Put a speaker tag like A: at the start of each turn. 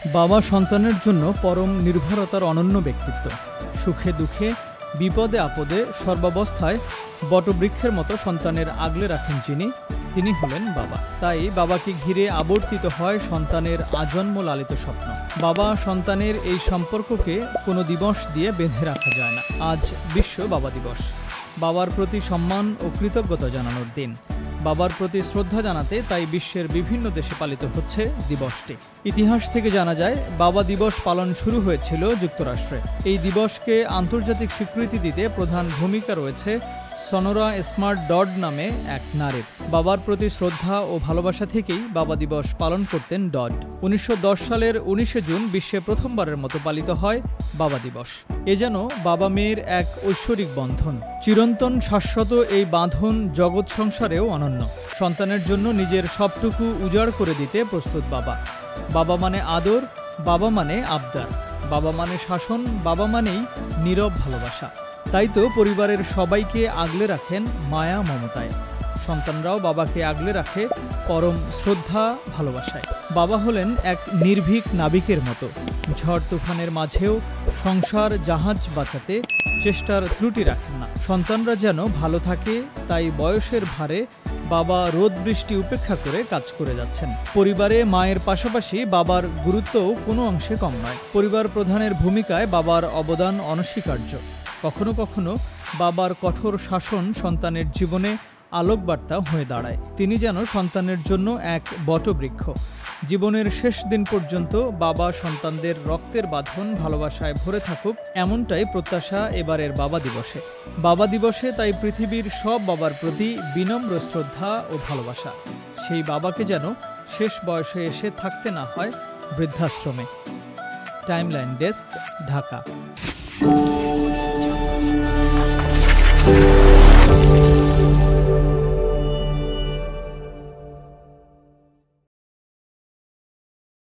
A: বাবা সন্তানের জন্য পরম নির্ভরতার অনন্য ব্যক্তিত্ব। সুখে দুঃখে বিপদে আপদে সর্বাবস্থায় বটবৃক্ষের মতো সন্তানের আগলে রাখেন তিনি হলেন বাবা। তাই বাবাকে ঘিরে আবর্তিত হয় সন্তানের আজন্ম লালিত স্বপ্ন। বাবা সন্তানের এই সম্পর্ককে কোনো দিবস দিয়ে বেঁধে রাখা যায় না। আজ বিশ্ব বাবা দিবস। বাবার প্রতি সম্মান ও কৃতজ্ঞতা জানানোর দিন। বাবার প্রতি শ্রদ্ধা জানাতে তাই বিশ্বের বিভিন্ন দেশে পালিত হচ্ছে দিবসটি। ইতিহাস থেকে জানা যায়, বাবা দিবস পালন শুরু হয়েছিল যুক্তরাষ্ট্রে। এই দিবসকে আন্তর্জাতিক স্বীকৃতি দিতে প্রধান ভূমিকা রয়েছে সনোরা স্মার্ট ডড নামে এক নারীর। বাবার প্রতি শ্রদ্ধা ও ভালোবাসা থেকেই বাবা দিবস পালন করতেন ডড। 1910 সালের 19শে জুন বিশ্বে প্রথমবারের মতো পালিত হয় বাবা দিবস। এ যেন বাবা মেয়ের এক ঐশ্বরিক বন্ধন। চিরন্তন শাশ্বত এই বাঁধন জগৎ সংসারেও অনন্য। সন্তানের জন্য নিজের সবটুকু উজাড় করে দিতে প্রস্তুত বাবা। বাবা মানে আদর, বাবা মানে আবদার, বাবা মানে শাসন, বাবা মানেই নীরব ভালোবাসা। তাই তো পরিবারের সবাইকে আগলে রাখেন মায়া মমতায়। সন্তানরাও বাবাকে আগলে রাখে পরম শ্রদ্ধা ভালোবাসায়। বাবা হলেন এক নির্ভীক নাবিকের মতো। ঝড় তুফানের মাঝেও সংসার জাহাজ বাঁচাতে চেষ্টার ত্রুটি রাখেন না। সন্তানরা যেন ভালো থাকে, তাই বয়সের ভারে বাবা রোদ বৃষ্টি উপেক্ষা করে কাজ করে যাচ্ছেন। পরিবারে মায়ের পাশাপাশি বাবার গুরুত্বও কোনো অংশে কম নয়। পরিবার প্রধানের ভূমিকায় বাবার অবদান অনস্বীকার্য। কখনো কখনো বাবার কঠোর শাসন সন্তানের জীবনে আলোকবার্তা হয়ে দাঁড়ায়। তিনি যেন সন্তানের জন্য এক বটবৃক্ষ। জীবনের শেষ দিন পর্যন্ত বাবা সন্তানদের রক্তের বাঁধন ভালোবাসায় ভরে থাকুক, এমনটাই প্রত্যাশা এবারের বাবা দিবসে। বাবা দিবসে তাই পৃথিবীর সব বাবার প্রতি বিনম্র শ্রদ্ধা ও ভালোবাসা। সেই বাবাকে যেন শেষ বয়সে এসে থাকতে না হয় বৃদ্ধাশ্রমে। Timeline desk, Dhaka.